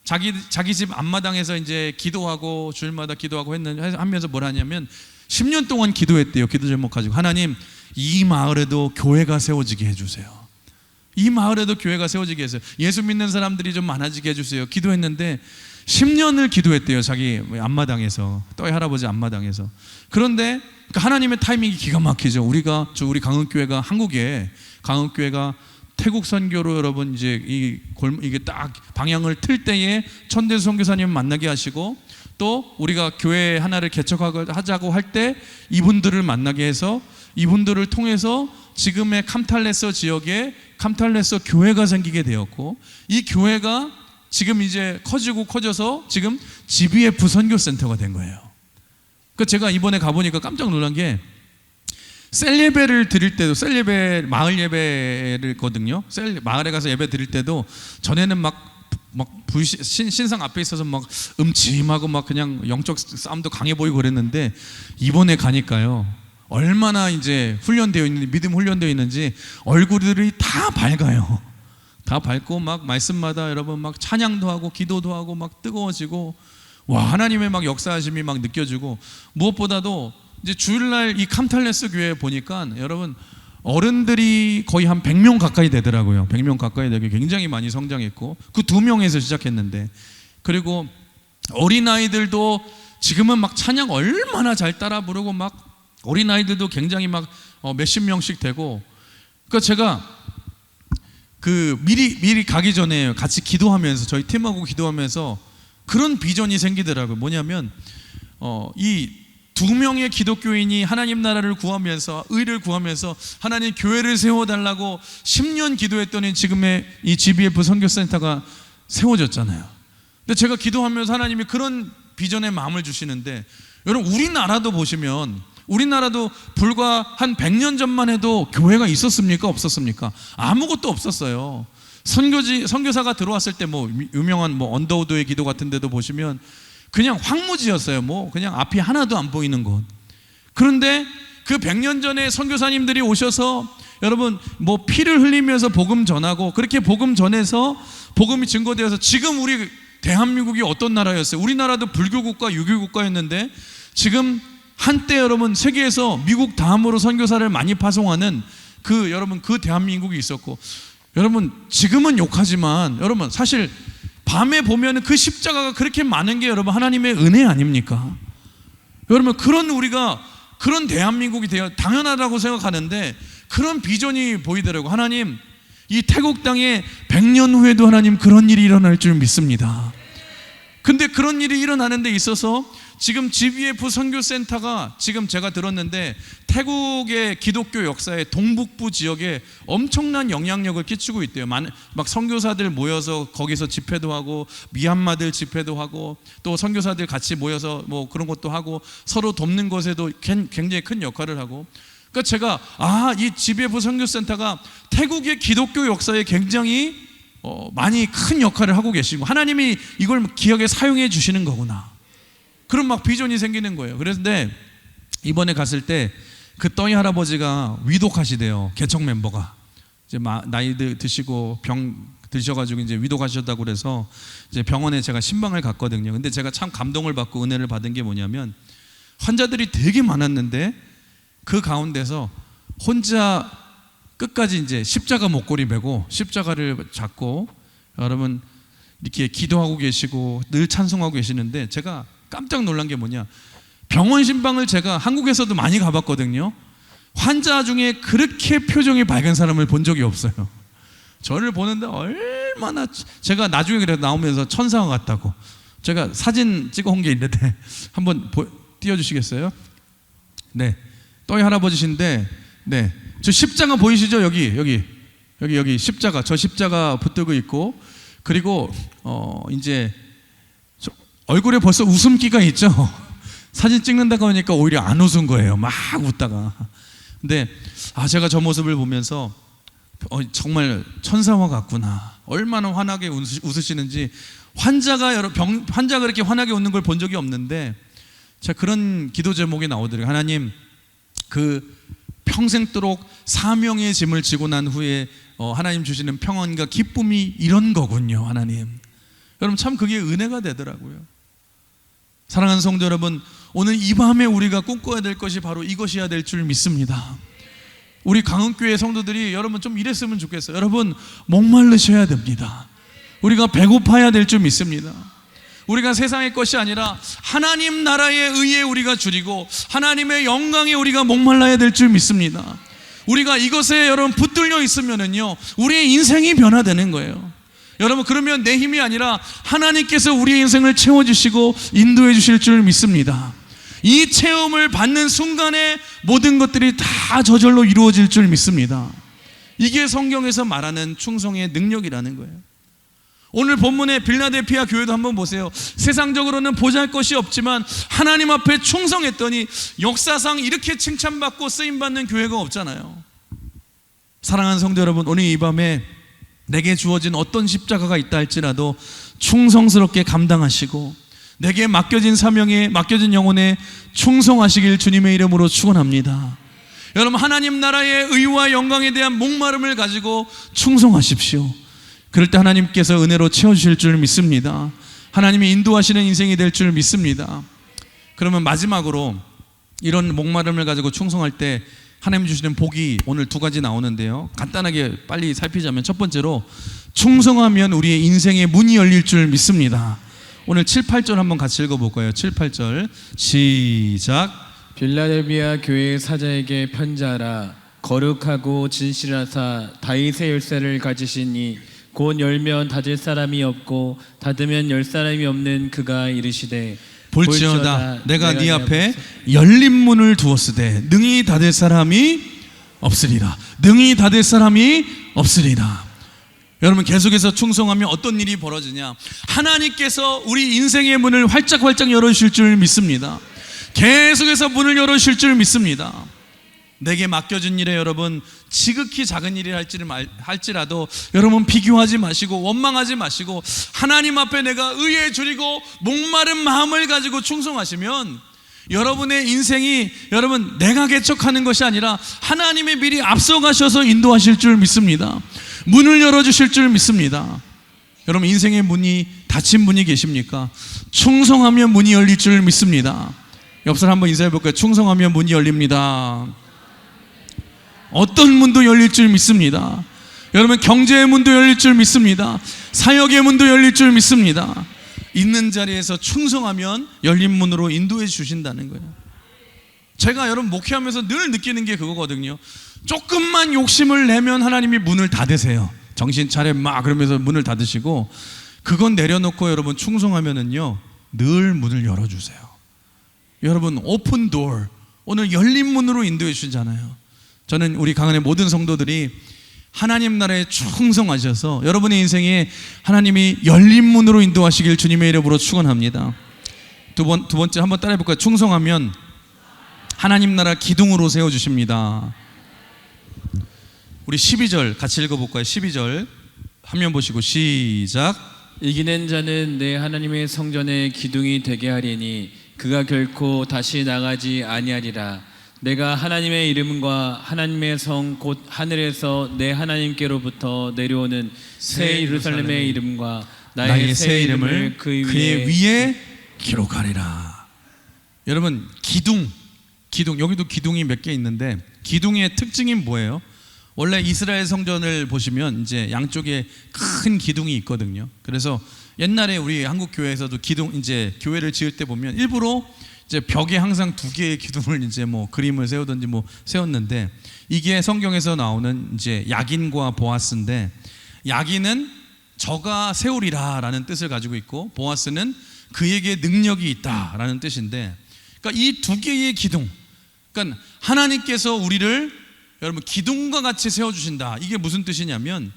자기 집 앞마당에서 이제 기도하고 주일마다 기도하고 하면서 뭘 하냐면 10년 동안 기도했대요. 기도 제목 가지고, 하나님 이 마을에도 교회가 세워지게 해주세요. 이 마을에도 교회가 세워지게 해주세요. 예수 믿는 사람들이 좀 많아지게 해주세요. 기도했는데 10년을 기도했대요. 자기 앞마당에서, 떠이 할아버지 앞마당에서. 그런데 하나님의 타이밍이 기가 막히죠. 우리 강흥교회가, 한국에 강흥교회가 태국 선교로 여러분 이제 이게 딱 방향을 틀 때에 천대수 선교사님 만나게 하시고, 또 우리가 교회 하나를 개척하자고 할 때 이분들을 만나게 해서 이분들을 통해서 지금의 캄탈레서 지역에 캄탈레서 교회가 생기게 되었고, 이 교회가 지금 이제 커져서 지금 GBF 선교센터가 된 거예요. 그 제가 이번에 가보니까 깜짝 놀란 게, 셀 예배를 드릴 때도, 셀 예배, 마을 예배를 거든요. 마을에 가서 예배 드릴 때도 전에는 신상 앞에 있어서 막 음침하고 막 그냥 영적 싸움도 강해 보이고 그랬는데, 이번에 가니까요, 얼마나 이제 훈련되어 있는지, 믿음 훈련되어 있는지 얼굴들이 다 밝아요. 다 밝고 막 말씀마다 여러분 막 찬양도 하고 기도도 하고 막 뜨거워지고, 와, 하나님의 막 역사하심이 막 느껴지고, 무엇보다도 이제 주일날 이 캄탈레스 교회 보니까 여러분 어른들이 거의 한 100명 가까이 되더라고요. 100명 가까이 되게 굉장히 많이 성장했고, 그 2명에서 시작했는데, 그리고 어린아이들도 지금은 막 찬양 얼마나 잘 따라 부르고, 막 어린아이들도 굉장히 막 몇십 명씩 되고. 그러니까 제가 미리 가기 전에 같이 기도하면서, 저희 팀하고 기도하면서 그런 비전이 생기더라고요. 뭐냐면 이 2명의 기독교인이 하나님 나라를 구하면서, 의를 구하면서 하나님 교회를 세워달라고 10년 기도했더니 지금의 이 GBF 선교센터가 세워졌잖아요. 근데 제가 기도하면서 하나님이 그런 비전의 마음을 주시는데, 여러분 우리나라도 보시면, 우리나라도 불과 한 100년 전만 해도 교회가 있었습니까? 없었습니까? 아무것도 없었어요. 선교사가 들어왔을 때 유명한 언더우드의 기도 같은 데도 보시면 그냥 황무지였어요. 그냥 앞이 하나도 안 보이는 곳. 그런데 그 100년 전에 선교사님들이 오셔서 여러분 피를 흘리면서 복음 전하고, 그렇게 복음 전해서 복음이 증거되어서 지금 우리 대한민국이 어떤 나라였어요? 우리나라도 불교국가, 유교국가였는데 지금 한때 여러분 세계에서 미국 다음으로 선교사를 많이 파송하는 여러분 그 대한민국이 있었고, 여러분 지금은 욕하지만 여러분 사실 밤에 보면 그 십자가가 그렇게 많은 게 여러분 하나님의 은혜 아닙니까? 여러분 우리가 그런 대한민국이 되어 당연하다고 생각하는데, 그런 비전이 보이더라고요. 하나님, 이 태국 땅에 100년 후에도 하나님 그런 일이 일어날 줄 믿습니다. 근데 그런 일이 일어나는 데 있어서 지금 GBF 선교센터가, 지금 제가 들었는데 태국의 기독교 역사의 동북부 지역에 엄청난 영향력을 끼치고 있대요. 막 선교사들 모여서 거기서 집회도 하고, 미얀마들 집회도 하고, 또 선교사들 같이 모여서 그런 것도 하고, 서로 돕는 것에도 굉장히 큰 역할을 하고. 그러니까 제가 이 GBF 선교센터가 태국의 기독교 역사에 굉장히 많이 큰 역할을 하고 계시고, 하나님이 이걸 기억에 사용해 주시는 거구나, 그런 막 비전이 생기는 거예요. 그런데 이번에 갔을 때 그 떠이 할아버지가 위독하시대요. 개척 멤버가 이제 나이 드시고 병 드셔가지고 이제 위독하셨다고 그래서 이제 병원에 제가 신방을 갔거든요. 근데 제가 참 감동을 받고 은혜를 받은 게 뭐냐면, 환자들이 되게 많았는데 그 가운데서 혼자 끝까지 이제 십자가 목걸이 메고 십자가를 잡고 여러분 이렇게 기도하고 계시고 늘 찬송하고 계시는데 제가 깜짝 놀란 게 뭐냐, 병원 신방을 제가 한국에서도 많이 가봤거든요. 환자 중에 그렇게 표정이 밝은 사람을 본 적이 없어요. 저를 보는데 얼마나, 제가 나중에 그래 나오면서 천사와 같다고 제가 사진 찍어 온 게 있는데 한번 띄워주시겠어요? 네, 또이 할아버지신데, 네, 저 십자가 보이시죠? 여기 십자가, 저 십자가 붙들고 있고, 그리고 이제 얼굴에 벌써 웃음기가 있죠. 사진 찍는다고 하니까 오히려 안 웃은 거예요. 막 웃다가. 근데 제가 저 모습을 보면서 정말 천사와 같구나. 얼마나 환하게 웃으시는지. 환자가 이렇게 환하게 웃는 걸 본 적이 없는데, 제가 그런 기도 제목이 나오더라고요. 하나님, 그 평생도록 사명의 짐을 지고 난 후에 하나님 주시는 평안과 기쁨이 이런 거군요. 하나님, 여러분 참 그게 은혜가 되더라고요. 사랑하는 성도 여러분, 오늘 이 밤에 우리가 꿈꿔야 될 것이 바로 이것이어야 될 줄 믿습니다. 우리 강흥교회 성도들이 여러분 좀 이랬으면 좋겠어요. 여러분 목마르셔야 됩니다. 우리가 배고파야 될 줄 믿습니다. 우리가 세상의 것이 아니라 하나님 나라의 의에 우리가 줄이고 하나님의 영광에 우리가 목말라야 될 줄 믿습니다. 우리가 이것에 여러분 붙들려 있으면은요, 우리의 인생이 변화되는 거예요. 여러분, 그러면 내 힘이 아니라 하나님께서 우리의 인생을 채워주시고 인도해 주실 줄 믿습니다. 이 체험을 받는 순간에 모든 것들이 다 저절로 이루어질 줄 믿습니다. 이게 성경에서 말하는 충성의 능력이라는 거예요. 오늘 본문의 빌라델피아 교회도 한번 보세요. 세상적으로는 보잘것이 없지만 하나님 앞에 충성했더니 역사상 이렇게 칭찬받고 쓰임받는 교회가 없잖아요. 사랑하는 성도 여러분, 오늘 이 밤에 내게 주어진 어떤 십자가가 있다 할지라도 충성스럽게 감당하시고 내게 맡겨진 사명에, 맡겨진 영혼에 충성하시길 주님의 이름으로 축원합니다. 여러분, 하나님 나라의 의와 영광에 대한 목마름을 가지고 충성하십시오. 그럴 때 하나님께서 은혜로 채워주실 줄 믿습니다. 하나님이 인도하시는 인생이 될 줄 믿습니다. 그러면 마지막으로 이런 목마름을 가지고 충성할 때 하나님 주시는 복이 오늘 두 가지 나오는데요, 간단하게 빨리 살피자면, 첫 번째로 충성하면 우리의 인생의 문이 열릴 줄 믿습니다. 오늘 7, 8절 한번 같이 읽어볼까요? 7, 8절 시작. 빌라델비아 교회 사자에게 편지하라. 거룩하고 진실하사 다윗의 열쇠를 가지시니 곧 열면 닫을 사람이 없고 닫으면 열 사람이 없는 그가 이르시되, 볼지어다 내가 네 앞에 열린 문을 두었으되 능히 닫을 사람이 없으리라. 능히 닫을 사람이 없으리라. 여러분, 계속해서 충성하면 어떤 일이 벌어지냐, 하나님께서 우리 인생의 문을 활짝활짝 열어주실 줄 믿습니다. 계속해서 문을 열어주실 줄 믿습니다. 내게 맡겨진 일에 여러분 지극히 작은 일이 할지라도 여러분 비교하지 마시고 원망하지 마시고 하나님 앞에 내가 의에 줄이고 목마른 마음을 가지고 충성하시면 여러분의 인생이 여러분 내가 개척하는 것이 아니라 하나님의 미리 앞서가셔서 인도하실 줄 믿습니다. 문을 열어주실 줄 믿습니다. 여러분, 인생의 문이 닫힌 분이 계십니까? 충성하면 문이 열릴 줄 믿습니다. 옆 사람 한번 인사해 볼까요? 충성하면 문이 열립니다. 어떤 문도 열릴 줄 믿습니다. 여러분, 경제의 문도 열릴 줄 믿습니다. 사역의 문도 열릴 줄 믿습니다. 있는 자리에서 충성하면 열린 문으로 인도해 주신다는 거예요. 제가 여러분 목회하면서 늘 느끼는 게 그거거든요. 조금만 욕심을 내면 하나님이 문을 닫으세요. 정신 차려 막 그러면서 문을 닫으시고, 그건 내려놓고 여러분 충성하면은요 늘 문을 열어주세요. 여러분, 오픈 도어, 오늘 열린 문으로 인도해 주시잖아요. 저는 우리 강한의 모든 성도들이 하나님 나라에 충성하셔서 여러분의 인생에 하나님이 열린 문으로 인도하시길 주님의 이름으로 축원합니다. 두 번째 한번 따라해 볼까요? 충성하면 하나님 나라 기둥으로 세워주십니다. 우리 12절 같이 읽어볼까요? 12절 화면 보시고 시작. 이기는 자는 내 하나님의 성전의 기둥이 되게 하리니 그가 결코 다시 나가지 아니하리라. 내가 하나님의 이름과 하나님의 성 곧 하늘에서 내 하나님께로부터 내려오는 새 예루살렘의 이름과 나의 새 이름을 그의 위에 기록하리라. 여러분 기둥 여기도 기둥이 몇 개 있는데 기둥의 특징이 뭐예요? 원래 이스라엘 성전을 보시면 이제 양쪽에 큰 기둥이 있거든요. 그래서 옛날에 우리 한국 교회에서도 기둥 이제 교회를 지을 때 보면 일부러 이제 벽에 항상 두 개의 기둥을 이제 뭐 그림을 세우든지 뭐 세웠는데 이게 성경에서 나오는 이제 야긴과 보아스인데 야긴은 저가 세우리라라는 뜻을 가지고 있고 보아스는 그에게 능력이 있다라는 뜻인데 그러니까 이 두 개의 기둥 그러니까 하나님께서 우리를 여러분 기둥과 같이 세워주신다. 이게 무슨 뜻이냐면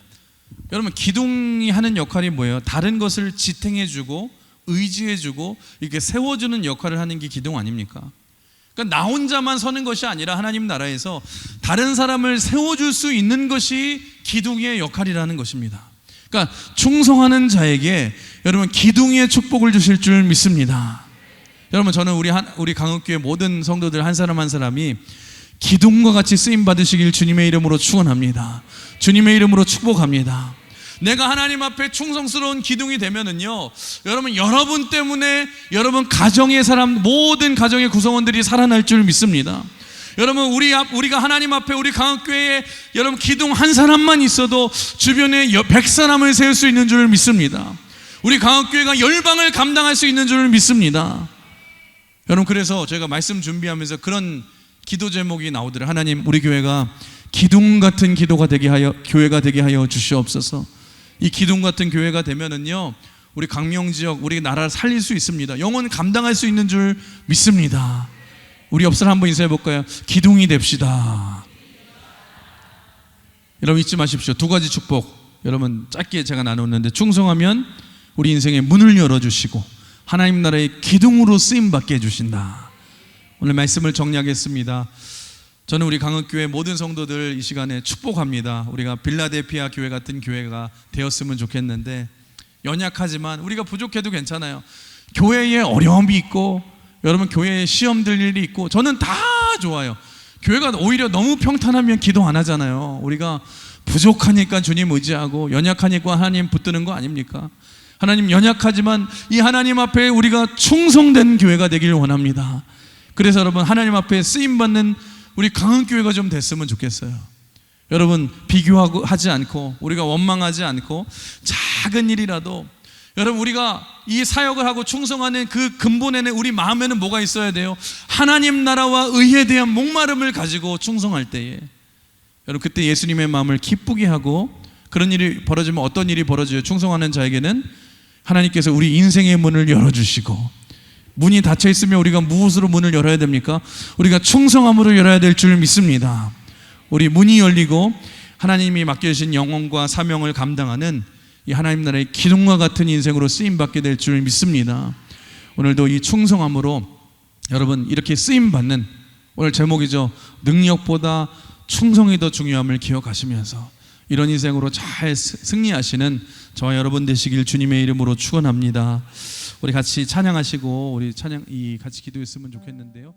여러분 기둥이 하는 역할이 뭐예요? 다른 것을 지탱해주고 의지해주고 이렇게 세워주는 역할을 하는 게 기둥 아닙니까? 그러니까 나 혼자만 서는 것이 아니라 하나님 나라에서 다른 사람을 세워줄 수 있는 것이 기둥의 역할이라는 것입니다. 그러니까 충성하는 자에게 여러분 기둥의 축복을 주실 줄 믿습니다. 여러분 저는 우리 강흥교회 모든 성도들 한 사람 한 사람이 기둥과 같이 쓰임 받으시길 주님의 이름으로 축원합니다. 주님의 이름으로 축복합니다. 내가 하나님 앞에 충성스러운 기둥이 되면은요, 여러분 때문에 여러분 가정의 사람 모든 가정의 구성원들이 살아날 줄 믿습니다. 여러분 우리가 하나님 앞에 우리 강흥교회에 여러분 기둥 한 사람만 있어도 주변에 100사람을 세울 수 있는 줄 믿습니다. 우리 강흥교회가 열방을 감당할 수 있는 줄 믿습니다. 여러분 그래서 제가 말씀 준비하면서 그런 기도 제목이 나오더라고요. 하나님 우리 교회가 기둥 같은 교회가 되게 하여 주시옵소서. 이 기둥 같은 교회가 되면은요 우리 강명 지역 우리 나라를 살릴 수 있습니다. 영혼 감당할 수 있는 줄 믿습니다. 우리 옆 사람 한번 인사해 볼까요? 기둥이 됩시다. 여러분 잊지 마십시오. 두 가지 축복 여러분 짧게 제가 나눴는데 충성하면 우리 인생의 문을 열어주시고 하나님 나라의 기둥으로 쓰임받게 해주신다. 오늘 말씀을 정리하겠습니다. 저는 우리 강흥교회 모든 성도들 이 시간에 축복합니다. 우리가 빌라델피아 교회 같은 교회가 되었으면 좋겠는데 연약하지만 우리가 부족해도 괜찮아요. 교회에 어려움이 있고 여러분 교회에 시험들 일이 있고 저는 다 좋아요. 교회가 오히려 너무 평탄하면 기도 안 하잖아요. 우리가 부족하니까 주님 의지하고 연약하니까 하나님 붙드는 거 아닙니까? 하나님 연약하지만 이 하나님 앞에 우리가 충성된 교회가 되길 원합니다. 그래서 여러분 하나님 앞에 쓰임받는 우리 강흥교회가 좀 됐으면 좋겠어요. 여러분 비교하지 않고 우리가 원망하지 않고 작은 일이라도 여러분 우리가 이 사역을 하고 충성하는 그 근본에는 우리 마음에는 뭐가 있어야 돼요? 하나님 나라와 의에 대한 목마름을 가지고 충성할 때에 여러분 그때 예수님의 마음을 기쁘게 하고 그런 일이 벌어지면 어떤 일이 벌어져요? 충성하는 자에게는 하나님께서 우리 인생의 문을 열어주시고 문이 닫혀 있으면 우리가 무엇으로 문을 열어야 됩니까? 우리가 충성함으로 열어야 될 줄 믿습니다. 우리 문이 열리고 하나님이 맡겨주신 영혼과 사명을 감당하는 이 하나님 나라의 기둥과 같은 인생으로 쓰임받게 될 줄 믿습니다. 오늘도 이 충성함으로 여러분 이렇게 쓰임받는 오늘 제목이죠. 능력보다 충성이 더 중요함을 기억하시면서 이런 인생으로 잘 승리하시는 저와 여러분 되시길 주님의 이름으로 축원합니다. 우리 같이 찬양하시고 우리 찬양 같이 기도했으면 좋겠는데요.